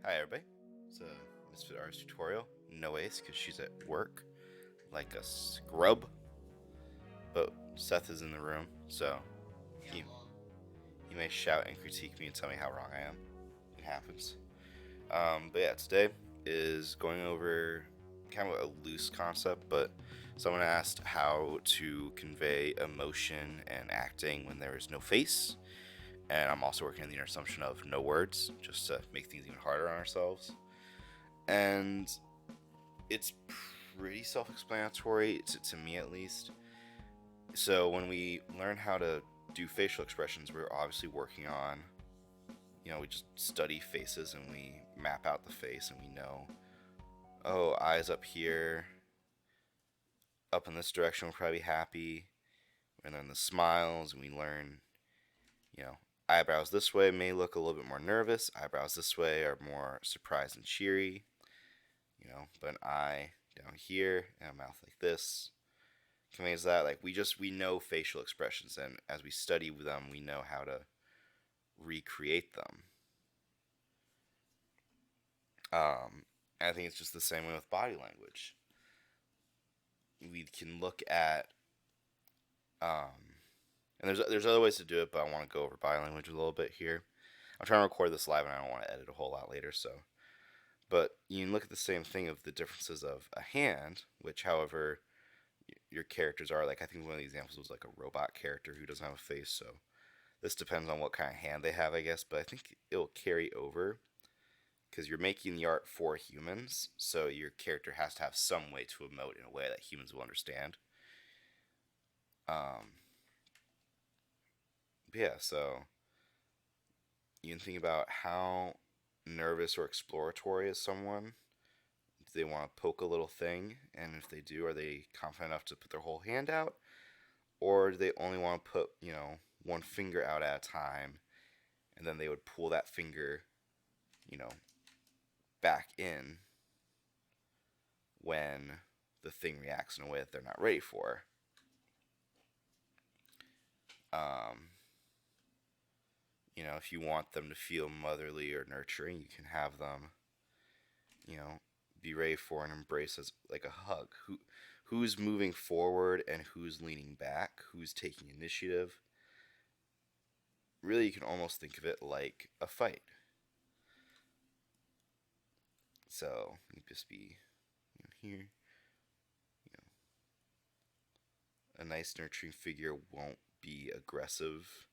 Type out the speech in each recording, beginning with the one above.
Hi everybody, it's a Misfit Arts tutorial. No Ace because she's at work like a scrub. But Seth is in the room, so he, he may shout and critique me and tell me how wrong I am. It happens. But yeah, today is going over kind of a loose concept, but someone asked how to convey emotion and acting when there is no face. And I'm also working on the assumption of no words, just to make things even harder on ourselves. And it's pretty self-explanatory, to me at least. So when we learn how to do facial expressions, we're obviously working on, we just study faces and we map out the face and we know, oh, eyes up here, up in this direction will probably be happy. And then the smiles, and we learn, you know, eyebrows this way may look a little bit more nervous. Eyebrows this way are more surprised and cheery. But an eye down here and a mouth like this conveys that. Like we know facial expressions, and as we study them, we know how to recreate them. And I think it's just the same way with body language. We can look at, and there's other ways to do it, but I want to go over body language a little bit here. I'm trying to record this live, and I don't want to edit a whole lot later, so. But you can look at the same thing of the differences of a hand, which, however, your characters are. Like, I think one of the examples was like a robot character who doesn't have a face, so this depends on what kind of hand they have, I guess, but I think it'll carry over because you're making the art for humans, so your character has to have some way to emote in a way that humans will understand. But yeah, so you can think about how nervous or exploratory is someone. Do they want to poke a little thing? And if they do, are they confident enough to put their whole hand out? Or do they only want to put, one finger out at a time, and then they would pull that finger, back in when the thing reacts in a way that they're not ready for. If you want them to feel motherly or nurturing, you can have them, be ready for an embrace as like a hug. Who's moving forward and who's leaning back? Who's taking initiative? Really, you can almost think of it like a fight. So you just be here. A nice nurturing figure won't be aggressive.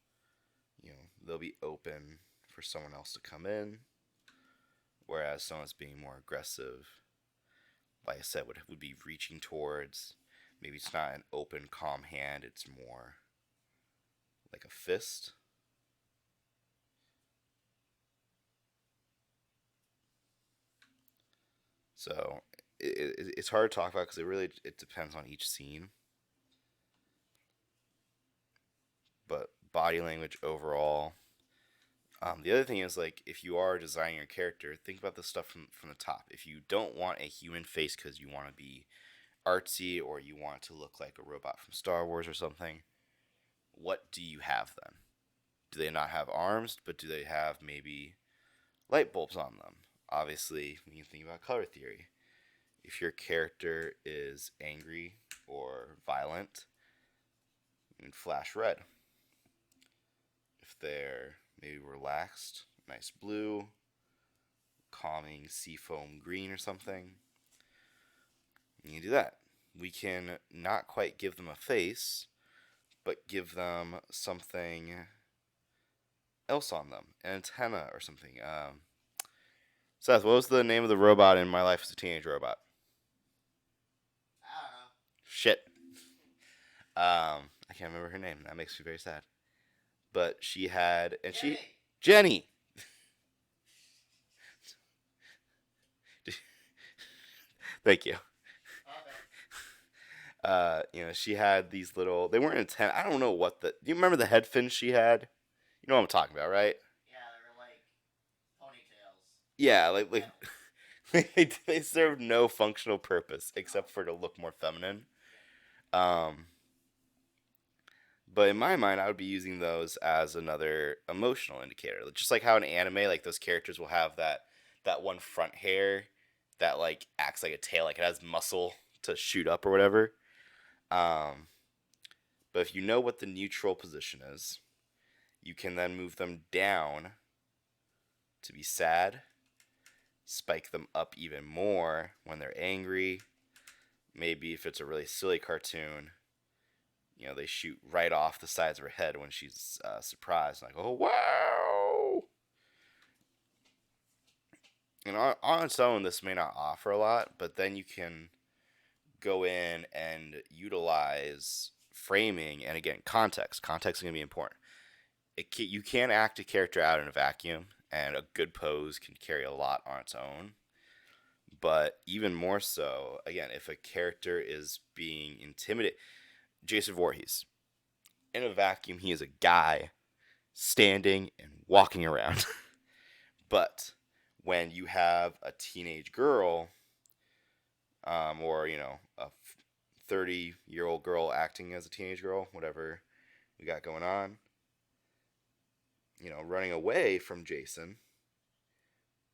They'll be open for someone else to come in. Whereas someone's being more aggressive, like I said, would be reaching towards. Maybe it's not an open, calm hand. It's more like a fist. So it's hard to talk about because it depends on each scene. But body language overall. The other thing is, like, if you are designing your character, think about the stuff from the top. If you don't want a human face because you want to be artsy or you want it to look like a robot from Star Wars or something, what do you have then? Do they not have arms, but do they have maybe light bulbs on them? Obviously, when you think about color theory, if your character is angry or violent, you can flash red. If they're maybe relaxed, nice blue, calming seafoam green or something, you can do that. We can not quite give them a face, but give them something else on them, an antenna or something. Seth, what was the name of the robot in My Life as a Teenage Robot? I don't know. Shit. I can't remember her name. That makes me very sad. But she had, and Jenny. Jenny. Thank you. She had these little. They weren't antenna. I don't know what the. Do you remember the head fins she had? You know what I'm talking about, right? Yeah, they're like ponytails. Yeah, they serve no functional purpose except for to look more feminine. Um, but in my mind, I would be using those as another emotional indicator, just like how in anime, like those characters will have that one front hair that like acts like a tail, like it has muscle to shoot up or whatever. Um, but if you know what the neutral position is, you can then move them down to be sad, spike them up even more when they're angry. Maybe if it's a really silly cartoon, they shoot right off the sides of her head when she's surprised, like, oh, wow! And on its own, this may not offer a lot, but then you can go in and utilize framing and, again, context. Context is going to be important. You can act a character out in a vacuum, and a good pose can carry a lot on its own. But even more so, again, if a character is being intimidated, Jason Voorhees, in a vacuum, he is a guy standing and walking around. But when you have a teenage girl, or a 30-year-old girl acting as a teenage girl, whatever we got going on, running away from Jason,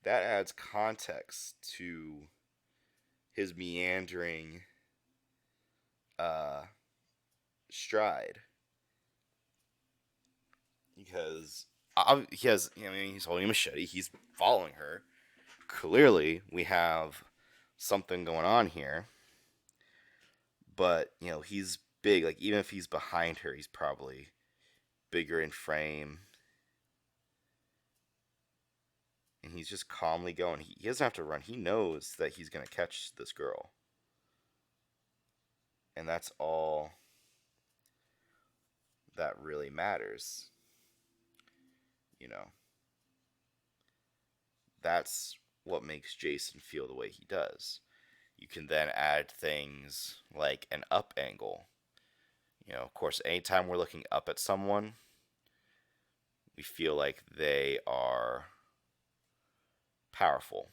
that adds context to his meandering stride, because he's holding a machete, he's following her. Clearly, we have something going on here, but he's big. Like, even if he's behind her, he's probably bigger in frame, and he's just calmly going. He doesn't have to run. He knows that he's gonna catch this girl, and that's all that really matters. That's what makes Jason feel the way he does. You can then add things like an up angle. Of course, anytime we're looking up at someone, we feel like they are powerful.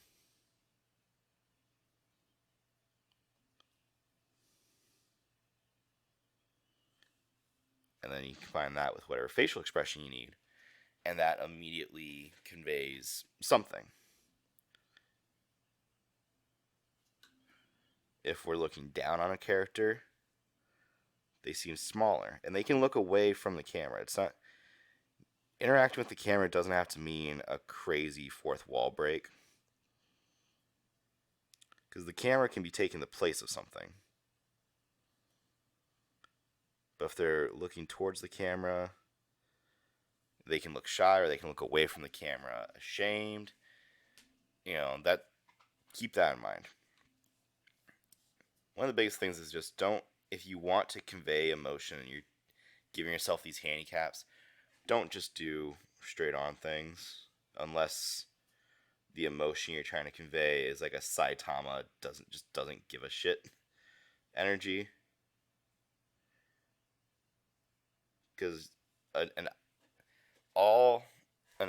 And then you combine that with whatever facial expression you need, and that immediately conveys something. If we're looking down on a character, they seem smaller, and they can look away from the camera. It's not interacting with the camera doesn't have to mean a crazy fourth wall break, because the camera can be taking the place of something. But if they're looking towards the camera, they can look shy, or they can look away from the camera ashamed. Keep that in mind. One of the biggest things is just if you want to convey emotion and you're giving yourself these handicaps, don't just do straight on things, unless the emotion you're trying to convey is like a Saitama doesn't give a shit energy. Because an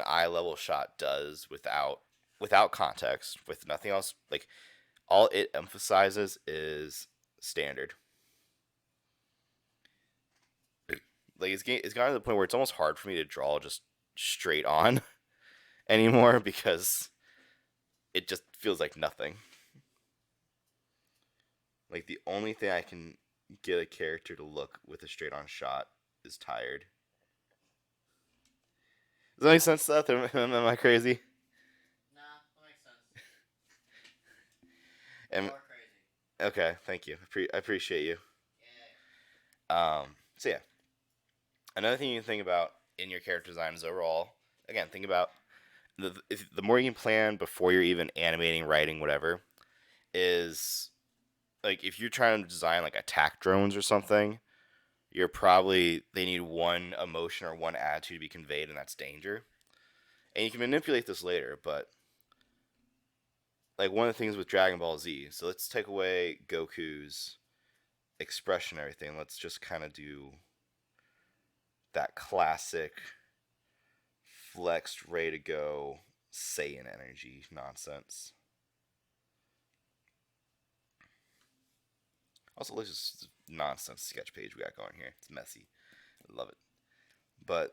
eye level shot does without context, with nothing else, like, all it emphasizes is standard. Like, it's gotten to the point where it's almost hard for me to draw just straight on anymore, because it just feels like nothing. Like, the only thing I can get a character to look with a straight on shot is tired. Does that make sense, Seth? Am I crazy? Nah, that makes sense. Am, You're crazy. okay, thank you. I appreciate you. Yeah. So yeah, another thing you can think about in your character design is overall. Again, think about the more you can plan before you're even animating, writing, whatever. Is like, if you're trying to design like attack drones or something, they need one emotion or one attitude to be conveyed, and that's danger. And you can manipulate this later, but like, one of the things with Dragon Ball Z, so let's take away Goku's expression and everything. Let's just kind of do that classic flexed, ready to go Saiyan energy nonsense. Also, let's just nonsense sketch page we got going here. It's messy. I love it. But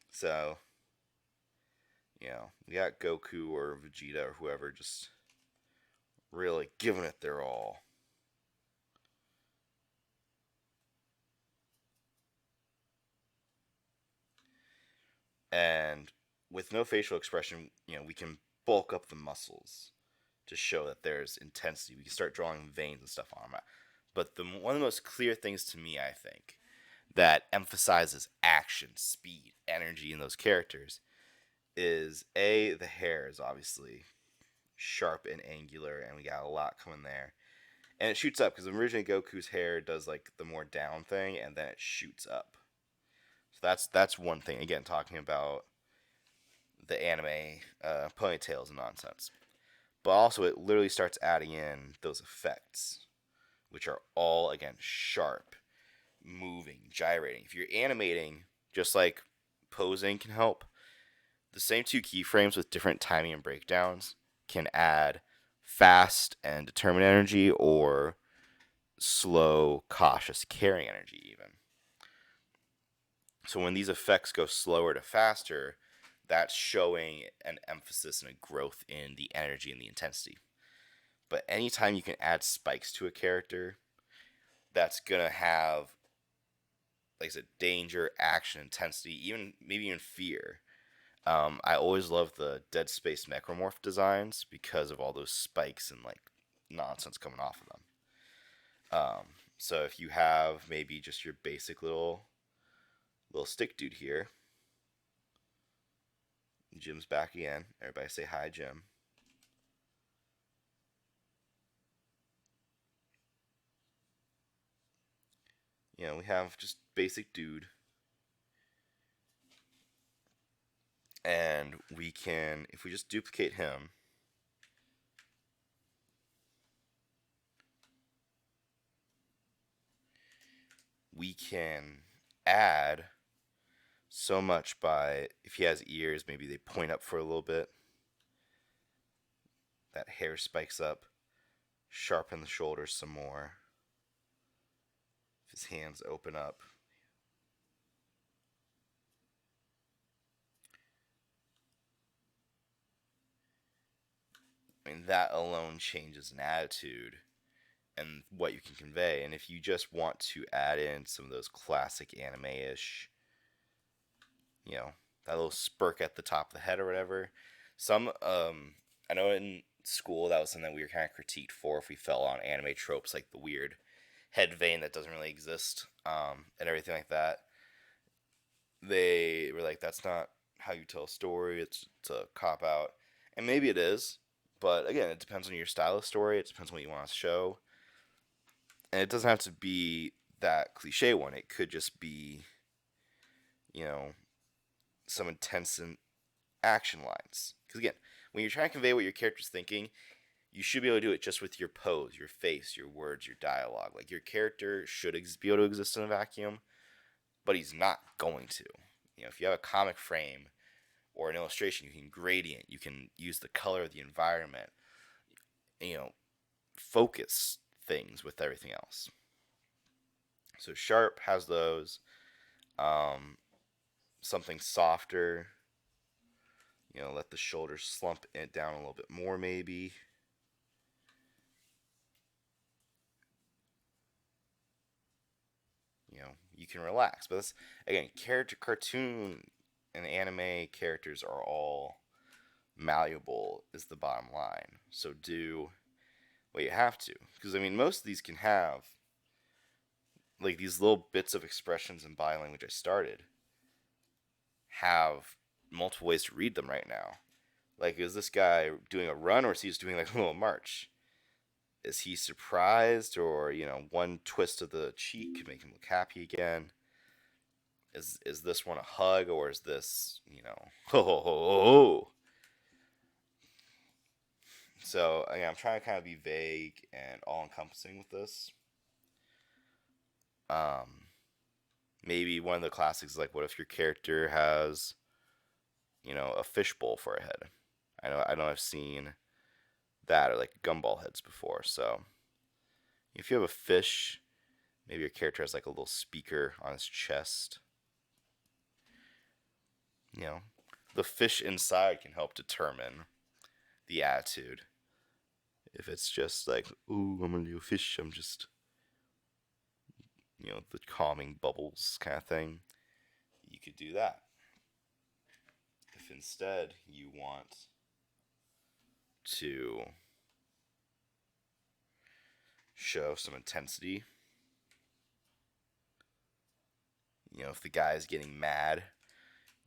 so, We got Goku or Vegeta or whoever just really giving it their all. And with no facial expression, we can bulk up the muscles to show that there's intensity. We can start drawing veins and stuff on them. But one of the most clear things to me, I think, that emphasizes action, speed, energy in those characters is the hair is obviously sharp and angular, and we got a lot coming there. And it shoots up because originally Goku's hair does like the more down thing, and then it shoots up. So that's one thing. Again, talking about the anime ponytails and nonsense. But also, it literally starts adding in those effects, which are all again sharp, moving, gyrating. If you're animating, just like posing can help, the same two keyframes with different timing and breakdowns can add fast and determined energy or slow, cautious, caring energy, even. So when these effects go slower to faster, that's showing an emphasis and a growth in the energy and the intensity. But anytime you can add spikes to a character, that's gonna have, like I said, danger, action, intensity, maybe even fear. I always love the Dead Space Necromorph designs because of all those spikes and like nonsense coming off of them. So if you have maybe just your basic little stick dude here, Jim's back again. Everybody say hi, Jim. We have just basic dude. And we can, if we just duplicate him, we can add so much by, if he has ears, maybe they point up for a little bit. That hair spikes up. Sharpen the shoulders some more. If his hands open up. I mean, that alone changes an attitude and what you can convey. And if you just want to add in some of those classic anime-ish, that little spurk at the top of the head or whatever. I know in school that was something that we were kind of critiqued for if we fell on anime tropes like the weird head vein that doesn't really exist, and everything like that. They were like, that's not how you tell a story. It's a cop out, and maybe it is, but again, it depends on your style of story. It depends on what you want to show, and it doesn't have to be that cliche one. It could just be, you know, some intense action lines. Because again, when you're trying to convey what your character's thinking, you should be able to do it just with your pose, your face, your words, your dialogue. Like your character should be able to exist in a vacuum, but he's not going to. If you have a comic frame or an illustration, you can gradient, you can use the color of the environment, focus things with everything else. So Sharp has those. Something softer. Let the shoulders slump it down a little bit more, maybe. You can relax. But this, again, cartoon and anime characters are all malleable, is the bottom line. So do what you have to. Because, most of these can have, like, these little bits of expressions in body language I started have multiple ways to read them right now. Like, is this guy doing a run, or is he just doing, like, a little march? Is he surprised, or, one twist of the cheek could make him look happy again? Is this one a hug, or is this, ho ho ho ho? So, again, I'm trying to kind of be vague and all-encompassing with this. Maybe one of the classics is like, what if your character has, a fishbowl for a head? I know I've seen that, or like gumball heads before. So if you have a fish, maybe your character has like a little speaker on his chest. the fish inside can help determine the attitude. If it's just like, ooh, I'm a little fish, I'm just, the calming bubbles kind of thing, you could do that. If instead you want to show some intensity, if the guy is getting mad,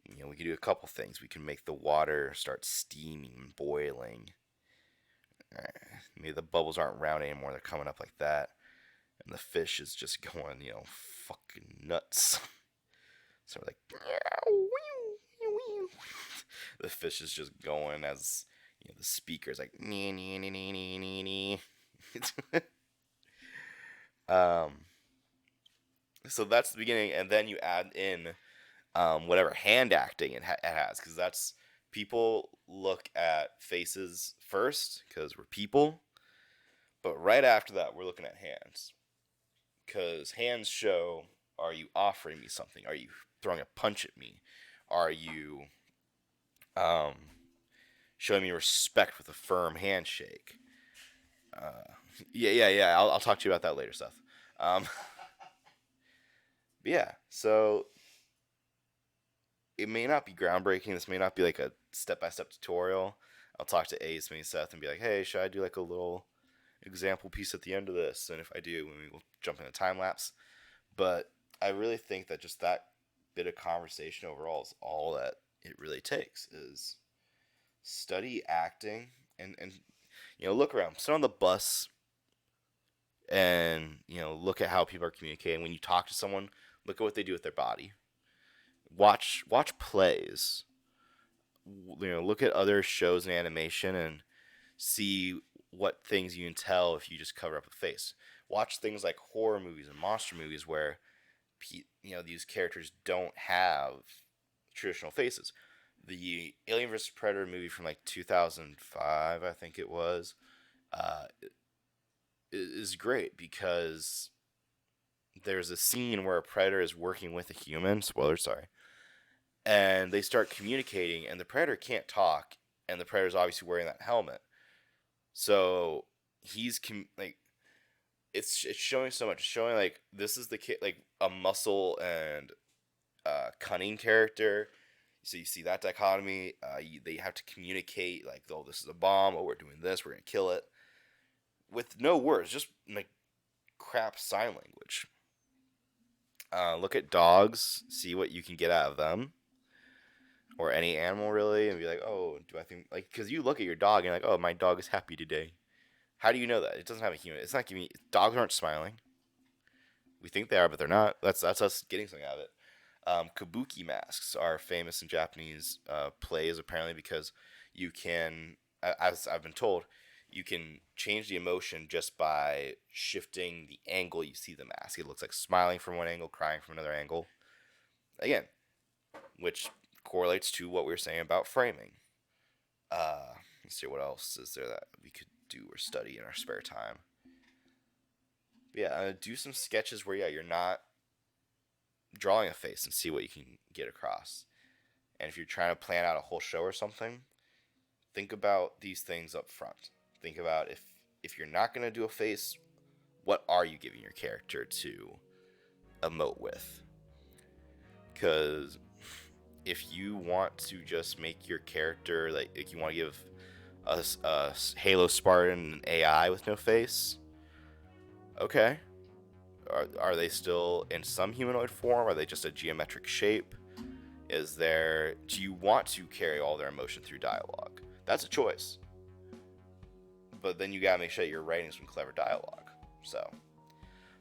we can do a couple things. We can make the water start steaming and boiling. Maybe the bubbles aren't round anymore, they're coming up like that. And the fish is just going, fucking nuts. So we're like, the fish is just going as, the speaker's like, nee, nee, nee, nee, nee, nee, nee. So that's the beginning, and then you add in whatever hand acting it has, because that's, people look at faces first because we're people, but right after that we're looking at hands, because hands show, are you offering me something? Are you throwing a punch at me? Are you showing me respect with a firm handshake? Yeah. I'll talk to you about that later, Seth. Yeah, so it may not be groundbreaking. This may not be like a step-by-step tutorial. I'll talk to Ace, maybe Seth, and be like, hey, should I do like a little example piece at the end of this? And if I do, we'll jump in a time lapse. But I really think that just that bit of conversation overall is all that it really takes, is study acting and look around. Sit on the bus and, look at how people are communicating. When you talk to someone, look at what they do with their body. Watch plays. Look at other shows and animation and see what things you can tell if you just cover up a face. Watch things like horror movies and monster movies where these characters don't have traditional faces. The Alien vs. Predator movie from like 2005, I think it was, is great because there's a scene where a predator is working with a human. Spoiler, sorry. And they start communicating, and the predator can't talk, and the predator's obviously wearing that helmet. So he's it's showing so much. It's showing like this is the kid, like a muscle and cunning character. So you see that dichotomy. They have to communicate like, oh, this is a bomb. Oh, we're doing this. We're gonna kill it. With no words, just like crap sign language. Look at dogs. See what you can get out of them. Or any animal, really, and be like, oh, do I think, like, because you look at your dog and you're like, oh, my dog is happy today. How do you know that? It doesn't have a human. It's not giving. Dogs aren't smiling. We think they are, but they're not. That's us getting something out of it. Kabuki masks are famous in Japanese plays, apparently, because you can, as I've been told, you can change the emotion just by shifting the angle you see the mask. It looks like smiling from one angle, crying from another angle. Again, which correlates to what we were saying about framing. Let's see, what else is there that we could do or study in our spare time. But yeah, do some sketches where you're not drawing a face and see what you can get across. And if you're trying to plan out a whole show or something, think about these things up front. Think about if you're not going to do a face, what are you giving your character to emote with? Because if you want to just make your character, like if you want to give a Halo Spartan an AI with no face, okay. Are they still in some humanoid form? Are they just a geometric shape? Do you want to carry all their emotion through dialogue? That's a choice. But then you gotta make sure that you're writing some clever dialogue. So,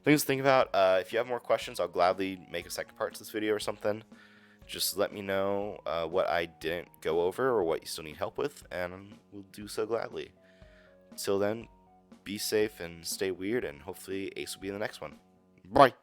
things to think about. If you have more questions, I'll gladly make a second part to this video or something. Just let me know what I didn't go over or what you still need help with, and we'll do so gladly. Till then, be safe and stay weird, and hopefully Ace will be in the next one. Bye!